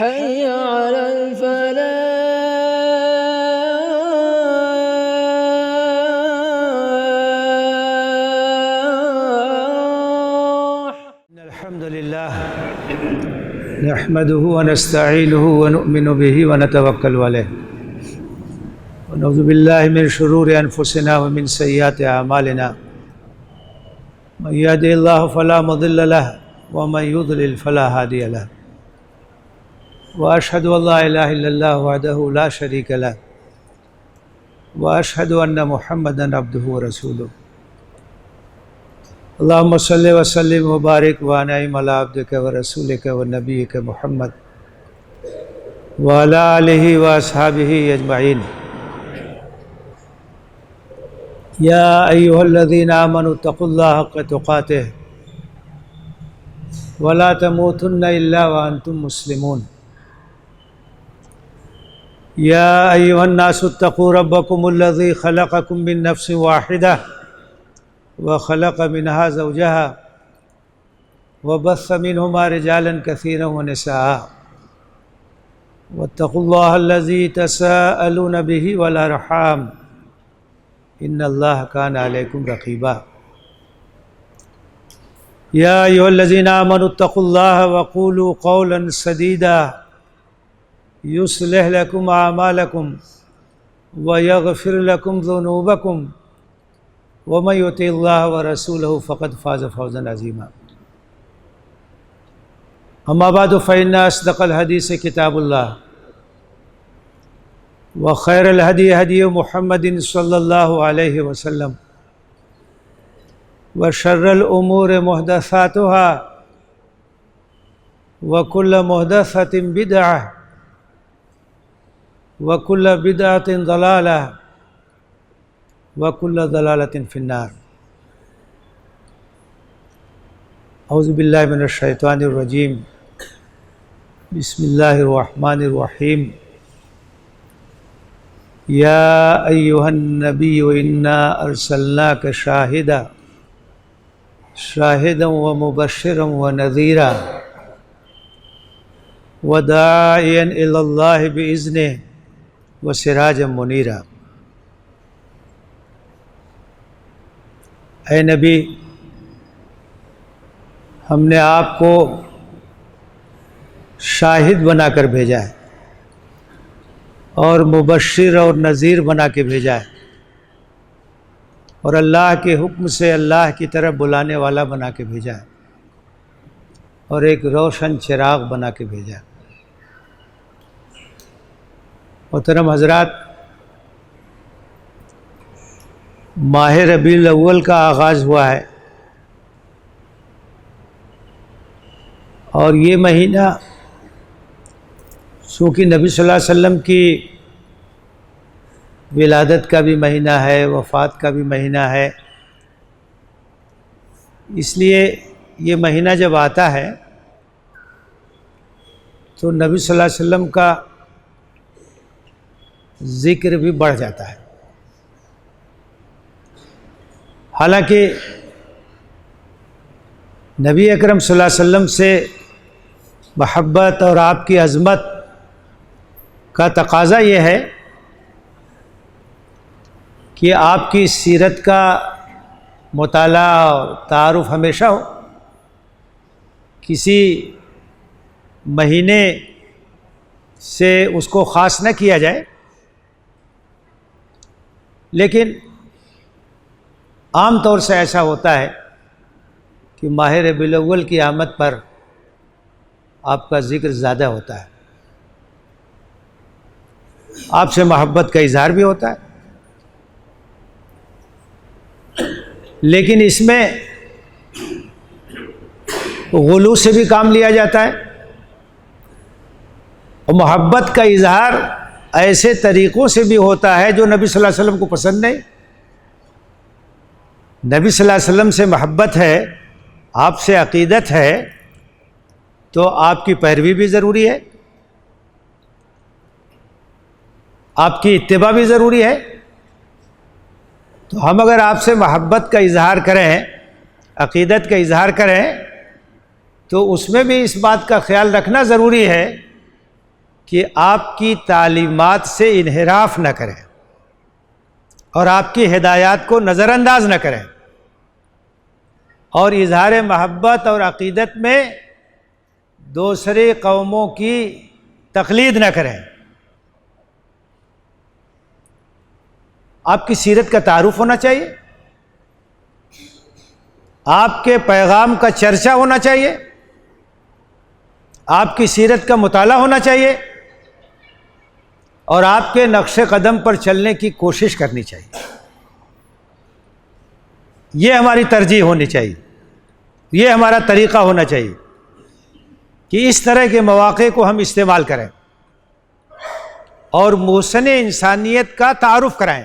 حي على الفلاح. الحمد لله نحمده ونستعينه ونؤمن به ونتوكل عليه ونعوذ بالله من شرور أنفسنا ومن سيئات أعمالنا من يهده الله فلا مضل له ومن يضلل فلا هادي له وأشهد أن لا إله إلا الله وحده لا شريك له وأشهد أن محمدا عبده ورسوله اللهم صل وسلم وبارك وانعم على عبدك ورسولك ونبيك محمد وعلى آله وأصحابه أجمعين. يا أيها الذين آمنوا اتقوا الله حق تقاته ولا تموتن إلا وأنتم مسلمون. يا أيها الناس اتقوا ربكم الذي خلقكم من نفس واحدة وخلق منها زوجها وبث منهما رجالا كثيرا ونساء واتقوا الله الذي تساءلون به والأرحام إن الله كان عليكم رقيبا. يا أيها الذين آمنوا اتقوا الله وقولوا قولا سديدا يصلح لكم أعمالكم ويغفر لكم ذنوبكم ومن يطع الله ورسوله فقد فاز فوزا عظيما. أما بعد فإن أصدق الحديث كتاب الله وخير الهدي هدي محمد صلى الله عليه وسلم وشر الأمور محدثاتها وكل محدثة بدعة وكل بدعة ضلالة وَكُلَّ ضَلَالَةٍ فِي النَّارِ. اعوذ باللہ من الشیطان الرجیم. بسم اللہ الرحمن الرحیم. یا ایہا النبی انا ارسلناک شاہدا ومبشرا ونذیرا وداعیا الی اللہ بإذنہ وسراجا منیرا. اے نبی، ہم نے آپ کو شاہد بنا کر بھیجا ہے اور مبشر اور نذیر بنا کے بھیجا ہے اور اللہ کے حکم سے اللہ کی طرف بلانے والا بنا کے بھیجا ہے اور ایک روشن چراغ بنا کے بھیجا ہے. محترم حضرات، ماہ ربیع الاول کا آغاز ہوا ہے اور یہ مہینہ چونکہ نبی صلی اللہ علیہ وسلم کی ولادت کا بھی مہینہ ہے، وفات کا بھی مہینہ ہے، اس لیے یہ مہینہ جب آتا ہے تو نبی صلی اللہ علیہ وسلم کا ذکر بھی بڑھ جاتا ہے. حالانکہ نبی اکرم صلی اللہ علیہ وسلم سے محبت اور آپ کی عظمت کا تقاضا یہ ہے کہ آپ کی سیرت کا مطالعہ اور تعارف ہمیشہ ہو. کسی مہینے سے اس کو خاص نہ کیا جائے، لیکن عام طور سے ایسا ہوتا ہے کہ ماہ ربیع الاول کی آمد پر آپ کا ذکر زیادہ ہوتا ہے، آپ سے محبت کا اظہار بھی ہوتا ہے، لیکن اس میں غلو سے بھی کام لیا جاتا ہے اور محبت کا اظہار ایسے طریقوں سے بھی ہوتا ہے جو نبی صلی اللہ علیہ وسلم کو پسند نہیں. نبی صلی اللہ علیہ وسلم سے محبت ہے، آپ سے عقیدت ہے، تو آپ کی پیروی بھی ضروری ہے، آپ کی اتباع بھی ضروری ہے. تو ہم اگر آپ سے محبت کا اظہار کریں، عقیدت کا اظہار کریں، تو اس میں بھی اس بات کا خیال رکھنا ضروری ہے کہ آپ کی تعلیمات سے انحراف نہ کریں اور آپ کی ہدایات کو نظر انداز نہ کریں اور اظہار محبت اور عقیدت میں دوسری قوموں کی تقلید نہ کریں۔ آپ کی سیرت کا تعارف ہونا چاہیے، آپ کے پیغام کا چرچا ہونا چاہیے، آپ کی سیرت کا مطالعہ ہونا چاہیے اور آپ کے نقش قدم پر چلنے کی کوشش کرنی چاہیے۔ یہ ہماری ترجیح ہونی چاہیے، یہ ہمارا طریقہ ہونا چاہیے کہ اس طرح کے مواقع کو ہم استعمال کریں اور محسن انسانیت کا تعارف کرائیں۔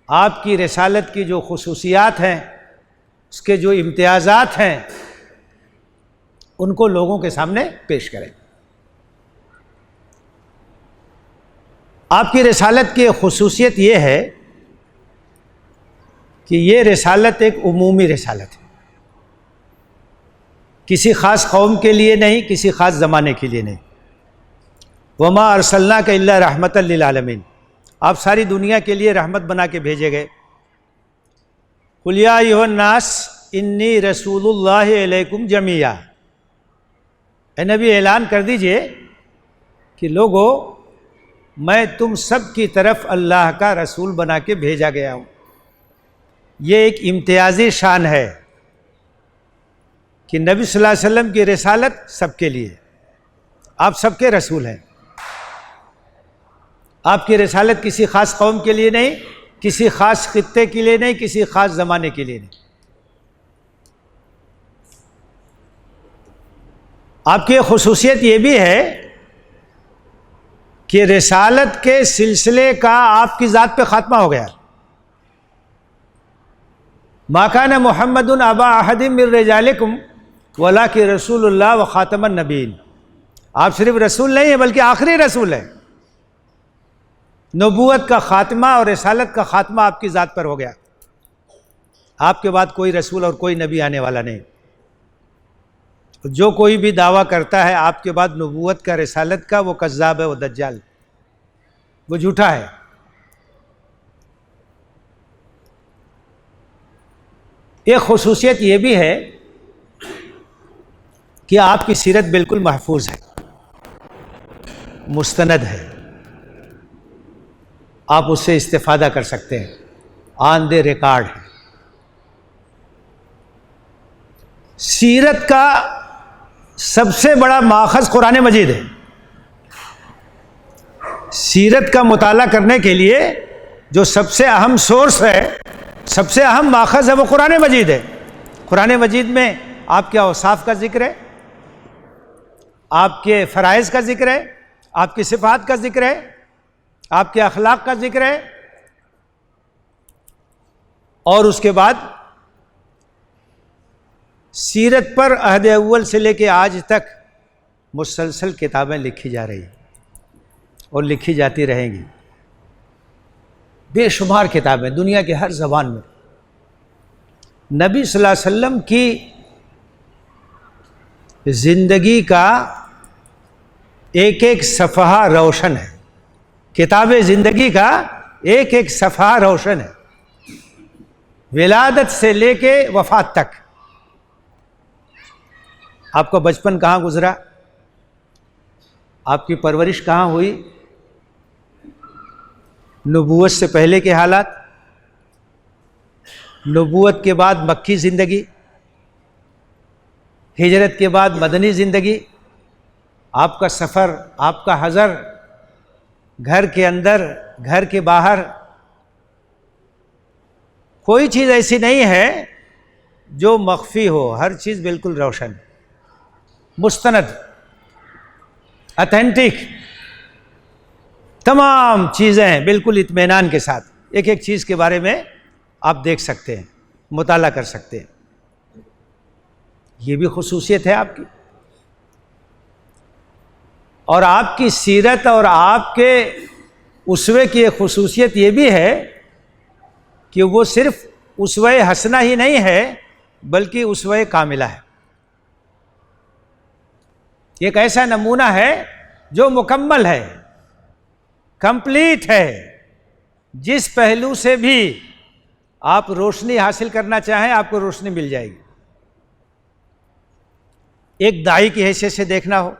آپ کی رسالت کی جو خصوصیات ہیں، اس کے جو امتیازات ہیں، ان کو لوگوں کے سامنے پیش کریں۔ آپ کی رسالت کی خصوصیت یہ ہے کہ یہ رسالت ایک عمومی رسالت ہے، کسی خاص قوم کے لیے نہیں، کسی خاص زمانے کے لیے نہیں۔ وما ارسلناک الا رحمۃ للعالمین، آپ ساری دنیا کے لیے رحمت بنا کے بھیجے گئے۔ قل یا ایھا الناس انی رسول اللہ الیکم جمیعا، اے نبی اعلان کر دیجئے کہ لوگو میں تم سب کی طرف اللہ کا رسول بنا کے بھیجا گیا ہوں۔ یہ ایک امتیازی شان ہے کہ نبی صلی اللہ علیہ وسلم کی رسالت سب کے لیے، آپ سب کے رسول ہیں۔ آپ کی رسالت کسی خاص قوم کے لیے نہیں، کسی خاص خطے کے لیے نہیں، کسی خاص زمانے کے لیے نہیں۔ آپ کی خصوصیت یہ بھی ہے کہ رسالت کے سلسلے کا آپ کی ذات پہ خاتمہ ہو گیا۔ ما کان محمد ابا احد من رجالکم ولکن رسول اللہ وخاتم النبیین، آپ صرف رسول نہیں ہیں بلکہ آخری رسول ہیں۔ نبوت کا خاتمہ اور رسالت کا خاتمہ آپ کی ذات پر ہو گیا، آپ کے بعد کوئی رسول اور کوئی نبی آنے والا نہیں۔ جو کوئی بھی دعویٰ کرتا ہے آپ کے بعد نبوت کا، رسالت کا، وہ کذاب ہے، وہ دجال، وہ جھوٹا ہے۔ ایک خصوصیت یہ بھی ہے کہ آپ کی سیرت بالکل محفوظ ہے، مستند ہے، آپ اس سے استفادہ کر سکتے ہیں، آن دے ریکارڈ ہے۔ سیرت کا سب سے بڑا ماخذ قرآن مجید ہے۔ سیرت کا مطالعہ کرنے کے لیے جو سب سے اہم سورس ہے، سب سے اہم ماخذ ہے، وہ قرآن مجید ہے۔ قرآن مجید میں آپ کے اوصاف کا ذکر ہے، آپ کے فرائض کا ذکر ہے، آپ کی صفات کا ذکر ہے، آپ کے اخلاق کا ذکر ہے، اور اس کے بعد سیرت پر عہد اول سے لے کے آج تک مسلسل کتابیں لکھی جا رہی ہیں اور لکھی جاتی رہیں گی، بے شمار کتابیں دنیا کے ہر زبان میں۔ نبی صلی اللہ علیہ وسلم کی زندگی کا ایک ایک صفحہ روشن ہے، کتاب زندگی کا ایک ایک صفحہ روشن ہے، ولادت سے لے کے وفات تک۔ آپ کا بچپن کہاں گزرا، آپ کی پرورش کہاں ہوئی، نبوت سے پہلے کے حالات، نبوت کے بعد مکی زندگی، ہجرت کے بعد مدنی زندگی، آپ کا سفر، آپ کا حضر، گھر کے اندر، گھر کے باہر، کوئی چیز ایسی نہیں ہے جو مخفی ہو، ہر چیز بالکل روشن، مستند، اتھینٹک، تمام چیزیں بالکل اطمینان کے ساتھ ایک ایک چیز کے بارے میں آپ دیکھ سکتے ہیں، مطالعہ کر سکتے ہیں۔ یہ بھی خصوصیت ہے آپ کی۔ اور آپ کی سیرت اور آپ کے اسوے کی ایک خصوصیت یہ بھی ہے کہ وہ صرف اسوہ حسنہ ہی نہیں ہے بلکہ اسوہ کاملہ ہے۔ ایک ایسا نمونہ ہے جو مکمل ہے، کمپلیٹ ہے، جس پہلو سے بھی آپ روشنی حاصل کرنا چاہیں آپ کو روشنی مل جائے گی۔ ایک داعی کی حیثیت سے دیکھنا ہو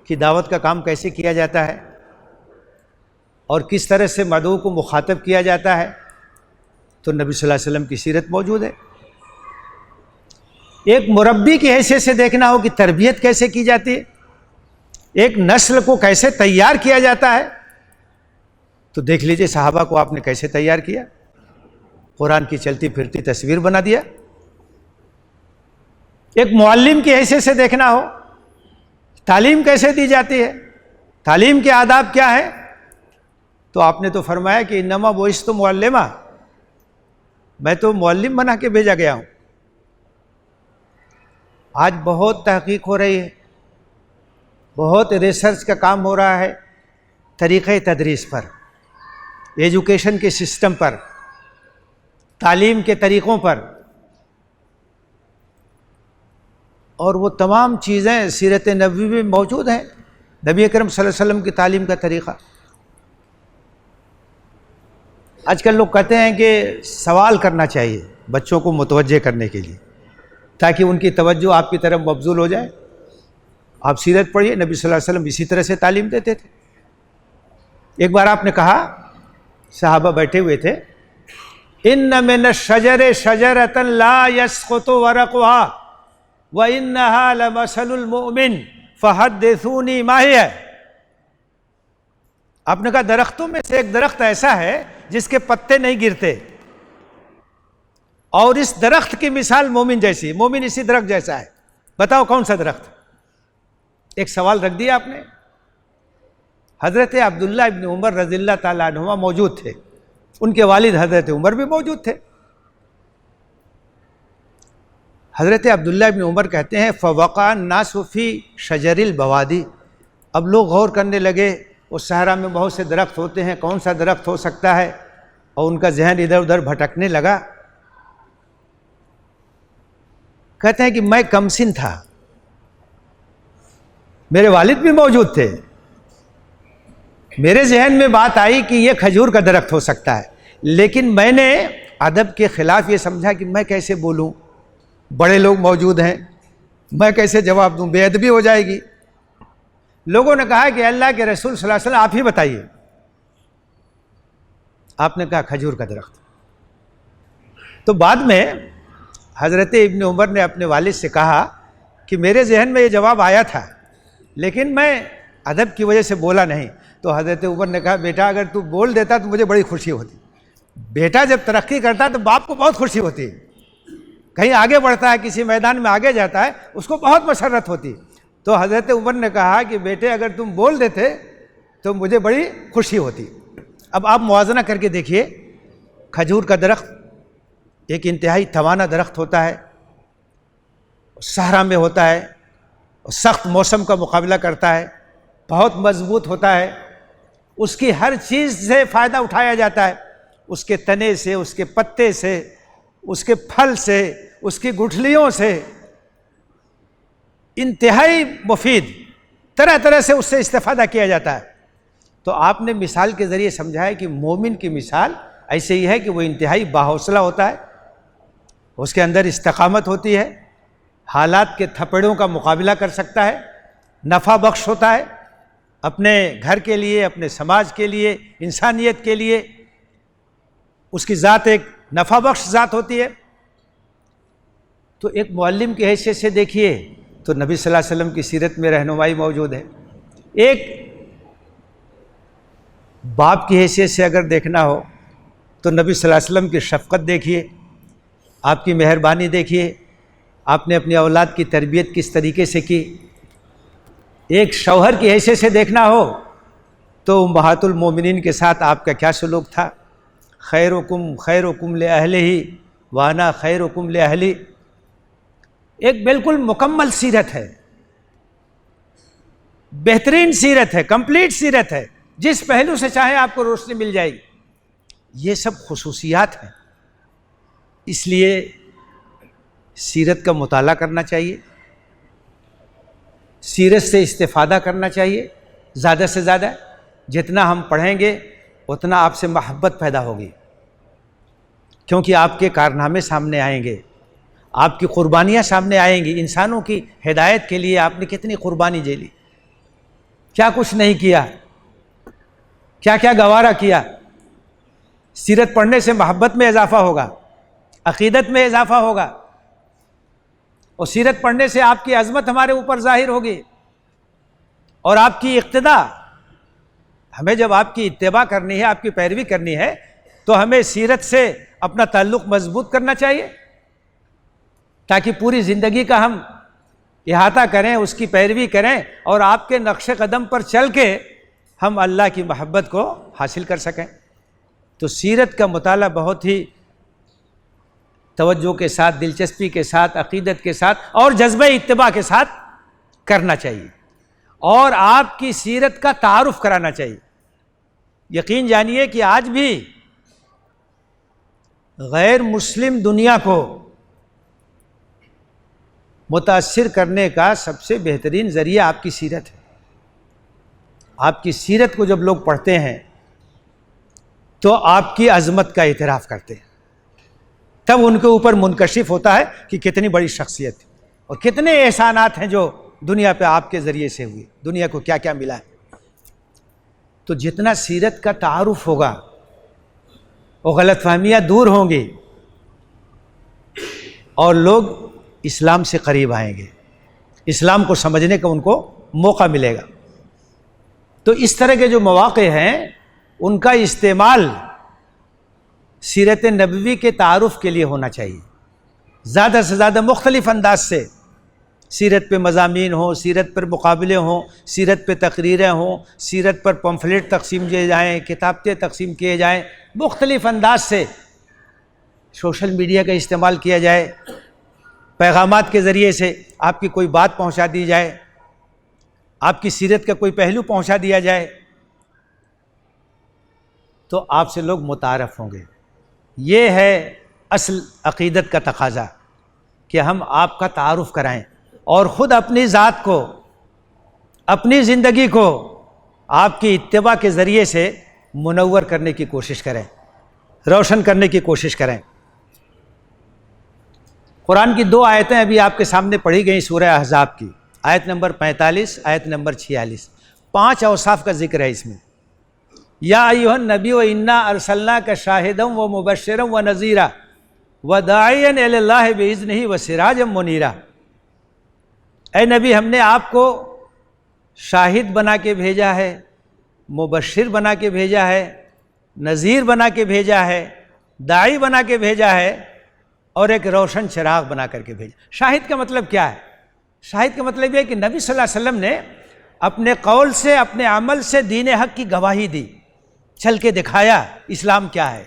کہ دعوت کا کام کیسے کیا جاتا ہے اور کس طرح سے مدعو کو مخاطب کیا جاتا ہے، تو نبی صلی اللہ علیہ وسلم کی سیرت موجود ہے۔ ایک مربی کی حیثیت سے دیکھنا ہو کہ تربیت کیسے کی جاتی ہے، ایک نسل کو کیسے تیار کیا جاتا ہے، تو دیکھ لیجئے صحابہ کو آپ نے کیسے تیار کیا، قرآن کی چلتی پھرتی تصویر بنا دیا۔ ایک معلم کی حیثیت سے دیکھنا ہو تعلیم کیسے دی جاتی ہے، تعلیم کے آداب کیا ہے، تو آپ نے تو فرمایا کہ انما بعثت معلما، میں تو معلم بنا کے بھیجا گیا ہوں۔ آج بہت تحقیق ہو رہی ہے، بہت ریسرچ کا کام ہو رہا ہے طریقۂ تدریس پر، ایجوکیشن کے سسٹم پر، تعلیم کے طریقوں پر، اور وہ تمام چیزیں سیرت نبوی میں موجود ہیں، نبی اکرم صلی اللہ علیہ وسلم کی تعلیم کا طریقہ۔ آج کل لوگ کہتے ہیں کہ سوال کرنا چاہیے بچوں کو متوجہ کرنے کے لیے تاکہ ان کی توجہ آپ کی طرف مبذول ہو جائے۔ آپ سیرت پڑھیے، نبی صلی اللہ علیہ وسلم اسی طرح سے تعلیم دیتے تھے۔ ایک بار آپ نے کہا، صحابہ بیٹھے ہوئے تھے، ان من الشجر شجرۃ لا يسقط ورقها وانها لمثل المؤمن فحدثوني ما هي۔ آپ نے کہا درختوں میں سے ایک درخت ایسا ہے جس کے پتے نہیں گرتے، اور اس درخت کی مثال مومن جیسی ہے، مومن اسی درخت جیسا ہے، بتاؤ کون سا درخت؟ ایک سوال رکھ دیا آپ نے۔ حضرت عبداللہ ابن عمر رضی اللہ تعالیٰ عنہما موجود تھے، ان کے والد حضرت عمر بھی موجود تھے۔ حضرت عبداللہ ابن عمر کہتے ہیں فوقع الناس فی شجر البوادی، اب لوگ غور کرنے لگے، اس صحرا میں بہت سے درخت ہوتے ہیں، کون سا درخت ہو سکتا ہے، اور ان کا ذہن ادھر ادھر بھٹکنے لگا۔ کہتے ہیں کہ میں کمسن تھا، میرے والد بھی موجود تھے، میرے ذہن میں بات آئی کہ یہ کھجور کا درخت ہو سکتا ہے، لیکن میں نے ادب کے خلاف یہ سمجھا کہ میں کیسے بولوں، بڑے لوگ موجود ہیں، میں کیسے جواب دوں، بے ادبی ہو جائے گی۔ لوگوں نے کہا کہ اللہ کے رسول صلی اللہ علیہ وسلم آپ ہی بتائیے۔ آپ نے کہا کھجور کا درخت۔ تو بعد میں حضرت ابن عمر نے اپنے والد سے کہا کہ میرے ذہن میں یہ جواب آیا تھا لیکن میں ادب کی وجہ سے بولا نہیں۔ تو حضرت عمر نے کہا بیٹا اگر تو بول دیتا تو مجھے بڑی خوشی ہوتی۔ بیٹا جب ترقی کرتا ہے تو باپ کو بہت خوشی ہوتی ہے، کہیں آگے بڑھتا ہے، کسی میدان میں آگے جاتا ہے، اس کو بہت مسرت ہوتی۔ تو حضرت عمر نے کہا کہ بیٹے اگر تم بول دیتے تو مجھے بڑی خوشی ہوتی۔ اب آپ موازنہ کر کے دیکھیے، کھجور کا درخت ایک انتہائی توانا درخت ہوتا ہے، صحرا میں ہوتا ہے، سخت موسم کا مقابلہ کرتا ہے، بہت مضبوط ہوتا ہے، اس کی ہر چیز سے فائدہ اٹھایا جاتا ہے، اس کے تنے سے، اس کے پتے سے، اس کے پھل سے، اس کی گٹھلیوں سے، انتہائی مفید، طرح طرح سے اس سے استفادہ کیا جاتا ہے۔ تو آپ نے مثال کے ذریعے سمجھایا کہ مومن کی مثال ایسے ہی ہے کہ وہ انتہائی باحوصلہ ہوتا ہے، اس کے اندر استقامت ہوتی ہے، حالات کے تھپڑوں کا مقابلہ کر سکتا ہے، نفع بخش ہوتا ہے اپنے گھر کے لیے، اپنے سماج کے لیے، انسانیت کے لیے، اس کی ذات ایک نفع بخش ذات ہوتی ہے۔ تو ایک معلم کی حیثیت سے دیکھیے تو نبی صلی اللہ علیہ وسلم کی سیرت میں رہنمائی موجود ہے۔ ایک باپ کی حیثیت سے اگر دیکھنا ہو تو نبی صلی اللہ علیہ وسلم کی شفقت دیکھیے، آپ کی مہربانی دیکھیے، آپ نے اپنی اولاد کی تربیت کس طریقے سے کی۔ ایک شوہر کی حیثیت سے دیکھنا ہو تو امہات المومنین کے ساتھ آپ کا کیا سلوک تھا، خیرکم خیرکم لأہلہ وانا خیرکم لأہلی۔ ایک بالکل مکمل سیرت ہے، بہترین سیرت ہے، کمپلیٹ سیرت ہے، جس پہلو سے چاہے آپ کو روشنی مل جائے گی۔ یہ سب خصوصیات ہیں، اس لیے سیرت کا مطالعہ کرنا چاہیے، سیرت سے استفادہ کرنا چاہیے زیادہ سے زیادہ. جتنا ہم پڑھیں گے اتنا آپ سے محبت پیدا ہوگی، کیونکہ آپ کے کارنامے سامنے آئیں گے، آپ کی قربانیاں سامنے آئیں گی. انسانوں کی ہدایت کے لیے آپ نے کتنی قربانی جھیلی، کیا کچھ نہیں کیا، کیا کیا گوارا کیا. سیرت پڑھنے سے محبت میں اضافہ ہوگا، عقیدت میں اضافہ ہوگا، اور سیرت پڑھنے سے آپ کی عظمت ہمارے اوپر ظاہر ہوگی اور آپ کی اقتدا. ہمیں جب آپ کی اتباع کرنی ہے، آپ کی پیروی کرنی ہے، تو ہمیں سیرت سے اپنا تعلق مضبوط کرنا چاہیے تاکہ پوری زندگی کا ہم احاطہ کریں، اس کی پیروی کریں اور آپ کے نقش قدم پر چل کے ہم اللہ کی محبت کو حاصل کر سکیں. تو سیرت کا مطالعہ بہت ہی توجہ کے ساتھ، دلچسپی کے ساتھ، عقیدت کے ساتھ اور جذبہ اتباع کے ساتھ کرنا چاہیے، اور آپ کی سیرت کا تعارف کرانا چاہیے. یقین جانیے کہ آج بھی غیر مسلم دنیا کو متاثر کرنے کا سب سے بہترین ذریعہ آپ کی سیرت ہے. آپ کی سیرت کو جب لوگ پڑھتے ہیں تو آپ کی عظمت کا اعتراف کرتے ہیں، تب ان کے اوپر منکشف ہوتا ہے کہ کتنی بڑی شخصیت ہے اور کتنے احسانات ہیں جو دنیا پہ آپ کے ذریعے سے ہوئے، دنیا کو کیا کیا ملا ہے. تو جتنا سیرت کا تعارف ہوگا وہ غلط فہمیاں دور ہوں گی اور لوگ اسلام سے قریب آئیں گے، اسلام کو سمجھنے کا ان کو موقع ملے گا. تو اس طرح کے جو مواقع ہیں ان کا استعمال سیرت نبوی کے تعارف کے لیے ہونا چاہیے. زیادہ سے زیادہ مختلف انداز سے سیرت پہ مضامین ہوں، سیرت پر مقابلے ہوں، سیرت پہ تقریریں ہوں، سیرت پر پمفلیٹ تقسیم کیے جائیں، کتابیں تقسیم کیے جائیں، مختلف انداز سے سوشل میڈیا کا استعمال کیا جائے، پیغامات کے ذریعے سے آپ کی کوئی بات پہنچا دی جائے، آپ کی سیرت کا کوئی پہلو پہنچا دیا جائے، تو آپ سے لوگ متعارف ہوں گے. یہ ہے اصل عقیدت کا تقاضا کہ ہم آپ کا تعارف کرائیں اور خود اپنی ذات کو، اپنی زندگی کو آپ کی اتباع کے ذریعے سے منور کرنے کی کوشش کریں، روشن کرنے کی کوشش کریں. قرآن کی 2 آیتیں ابھی آپ کے سامنے پڑھی گئیں سورہ احزاب کی، آیت نمبر 45، آیت نمبر 46. 5 اوصاف کا ذکر ہے اس میں. یا ایھا النبی انا ارسلناک شاہدا ومبشرا ونذیرا وداعیا الی اللہ باذنہ وسراجا منیرا. اے نبی، ہم نے آپ کو شاہد بنا کے بھیجا ہے، مبشر بنا کے بھیجا ہے، نذیر بنا کے بھیجا ہے، داعی بنا کے بھیجا ہے اور ایک روشن چراغ بنا کر کے بھیجا. شاہد کا مطلب کیا ہے؟ شاہد کا مطلب یہ ہے کہ نبی صلی اللہ علیہ وسلم نے اپنے قول سے، اپنے عمل سے دین حق کی گواہی دی، چل کے دکھایا اسلام کیا ہے،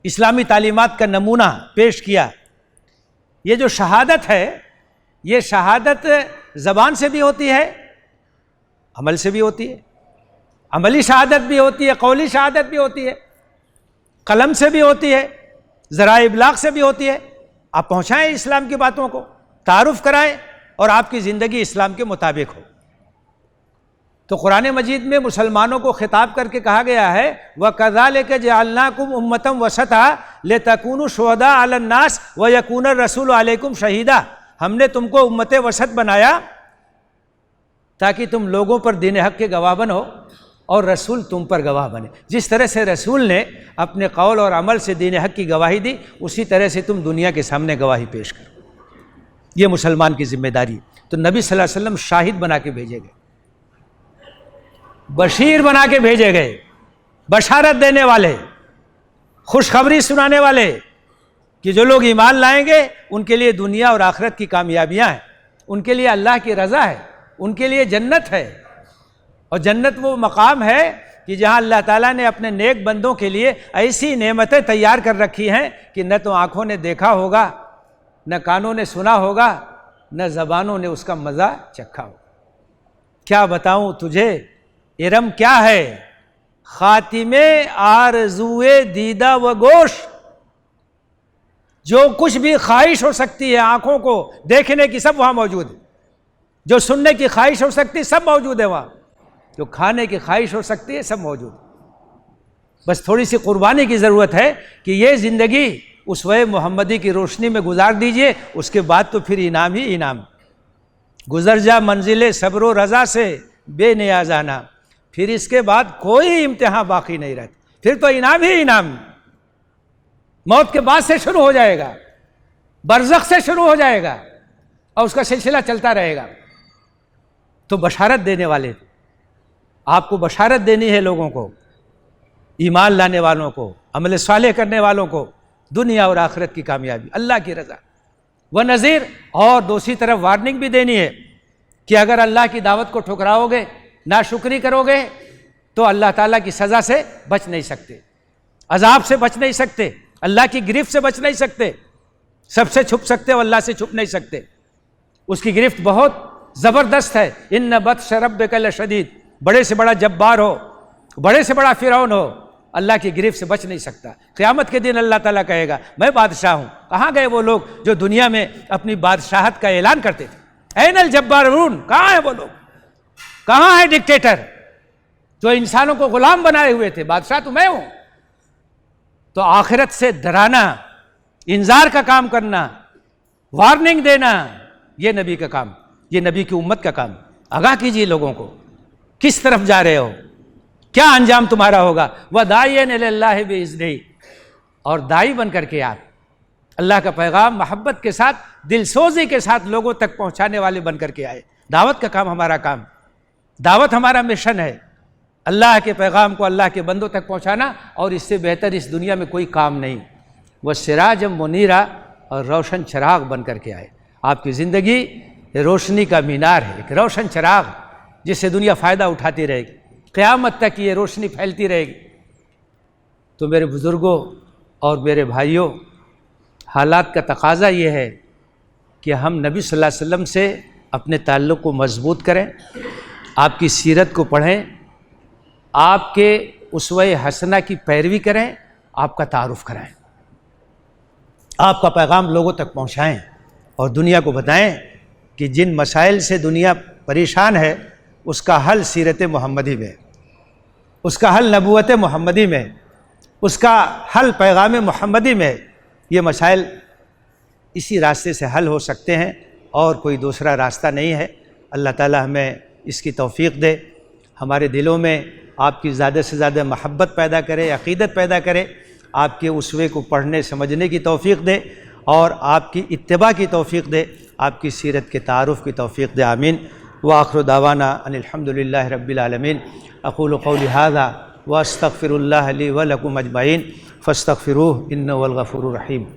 اسلامی تعلیمات کا نمونہ پیش کیا. یہ جو شہادت ہے، یہ شہادت زبان سے بھی ہوتی ہے، عمل سے بھی ہوتی ہے. عملی شہادت بھی ہوتی ہے، قولی شہادت بھی ہوتی ہے، قلم سے بھی ہوتی ہے، ذرائع ابلاغ سے بھی ہوتی ہے. آپ پہنچائیں اسلام کی باتوں کو، تعارف کرائیں اور آپ کی زندگی اسلام کے مطابق ہو. تو قرآن مجید میں مسلمانوں کو خطاب کر کے کہا گیا ہے وَكَذَلِكَ جَعَلْنَاكُمْ أُمَّةً وَسَطًا لِتَكُونُوا شُهَدَاءَ عَلَى النَّاسِ وَيَكُونَ الرَّسُولُ عَلَيْكُمْ شَهِيدًا. ہم نے تم کو امت وسط بنایا تاکہ تم لوگوں پر دین حق کے گواہ بنو اور رسول تم پر گواہ بنے. جس طرح سے رسول نے اپنے قول اور عمل سے دین حق کی گواہی دی، اسی طرح سے تم دنیا کے سامنے گواہی پیش کرو. یہ مسلمان کی ذمہ داری. تو نبی صلی اللہ علیہ وسلم شاہد بنا کے بھیجے گئے، بشیر بنا کے بھیجے گئے، بشارت دینے والے، خوشخبری سنانے والے کہ جو لوگ ایمان لائیں گے ان کے لیے دنیا اور آخرت کی کامیابیاں ہیں، ان کے لیے اللہ کی رضا ہے، ان کے لیے جنت ہے. اور جنت وہ مقام ہے کہ جہاں اللہ تعالیٰ نے اپنے نیک بندوں کے لیے ایسی نعمتیں تیار کر رکھی ہیں کہ نہ تو آنکھوں نے دیکھا ہوگا، نہ کانوں نے سنا ہوگا، نہ زبانوں نے اس کا مزہ چکھا ہوگا. کیا بتاؤں تجھے ارم کیا ہے، خاتمے آرزوئے دیدہ و گوش. جو کچھ بھی خواہش ہو سکتی ہے آنکھوں کو دیکھنے کی، سب وہاں موجود ہے. جو سننے کی خواہش ہو سکتی ہے سب موجود ہے وہاں، جو کھانے کی خواہش ہو سکتی ہے سب موجود. بس تھوڑی سی قربانی کی ضرورت ہے کہ یہ زندگی اسوہ محمدی کی روشنی میں گزار دیجئے، اس کے بعد تو پھر انعام ہی انعام. گزر جا منزل صبر و رضا سے بے نیازانہ، پھر اس کے بعد کوئی امتحان باقی نہیں رہتا، پھر تو انعام ہی انعام. موت کے بعد سے شروع ہو جائے گا، برزخ سے شروع ہو جائے گا اور اس کا سلسلہ چلتا رہے گا. تو بشارت دینے والے آپ کو بشارت دینی ہے، لوگوں کو، ایمان لانے والوں کو، عمل صالح کرنے والوں کو دنیا اور آخرت کی کامیابی، اللہ کی رضا. وہ نذیر، اور دوسری طرف وارننگ بھی دینی ہے کہ اگر اللہ کی دعوت کو ٹھکراؤ گے، ناشکری کرو گے، تو اللہ تعالیٰ کی سزا سے بچ نہیں سکتے، عذاب سے بچ نہیں سکتے، اللہ کی گرفت سے بچ نہیں سکتے. سب سے چھپ سکتے ہو، اللہ سے چھپ نہیں سکتے. اس کی گرفت بہت زبردست ہے. ان بطش ربک لشدید، بڑے سے بڑا جبار ہو، بڑے سے بڑا فرعون ہو، اللہ کی گرفت سے بچ نہیں سکتا. قیامت کے دن اللہ تعالیٰ کہے گا میں بادشاہ ہوں. کہاں گئے وہ لوگ جو دنیا میں اپنی بادشاہت کا اعلان کرتے تھے؟ این الجبارون، کہاں ہیں وہ لوگ؟ کہاں ہے ڈکٹیٹر جو انسانوں کو غلام بنائے ہوئے تھے؟ بادشاہ تو میں ہوں. تو آخرت سے ڈرانا، انذار کا کام کرنا، وارننگ دینا، یہ نبی کا کام، یہ نبی کی امت کا کام. آگاہ کیجیے لوگوں کو کس طرف جا رہے ہو، کیا انجام تمہارا ہوگا. وَدَاعِيًا إِلَى اللَّهِ بِإِذْنِهِ، اور داعی بن کر کے آپ اللہ کا پیغام محبت کے ساتھ، دل سوزی کے ساتھ لوگوں تک پہنچانے والے بن کر کے آئے. دعوت کا کام ہمارا کام، دعوت ہمارا مشن ہے، اللہ کے پیغام کو اللہ کے بندوں تک پہنچانا، اور اس سے بہتر اس دنیا میں کوئی کام نہیں. وہ سراج منیرہ، اور روشن چراغ بن کر کے آئے. آپ کی زندگی روشنی کا مینار ہے، ایک روشن چراغ جس سے دنیا فائدہ اٹھاتی رہے گی، قیامت تک یہ روشنی پھیلتی رہے گی. تو میرے بزرگوں اور میرے بھائیوں، حالات کا تقاضا یہ ہے کہ ہم نبی صلی اللہ علیہ وسلم سے اپنے تعلق کو مضبوط کریں، آپ کی سیرت کو پڑھیں، آپ کے اسوہ حسنہ کی پیروی کریں، آپ کا تعارف کرائیں، آپ کا پیغام لوگوں تک پہنچائیں، اور دنیا کو بتائیں کہ جن مسائل سے دنیا پریشان ہے اس کا حل سیرت محمدی میں، اس کا حل نبوت محمدی میں، اس کا حل پیغام محمدی میں. یہ مسائل اسی راستے سے حل ہو سکتے ہیں، اور کوئی دوسرا راستہ نہیں ہے. اللہ تعالی ہمیں اس کی توفیق دے، ہمارے دلوں میں آپ کی زیادہ سے زیادہ محبت پیدا کرے، عقیدت پیدا کرے، آپ کے اسوے کو پڑھنے سمجھنے کی توفیق دے، اور آپ کی اتباع کی توفیق دے، آپ کی سیرت کے تعارف کی توفیق دے. آمین. وآخر دعوانا ان الحمد للہ رب العالمین. اقول قولی ھذا واستغفر اللہ لی ولکم اجمعین فاستغفروہ انہ هو الغفور الرحیم.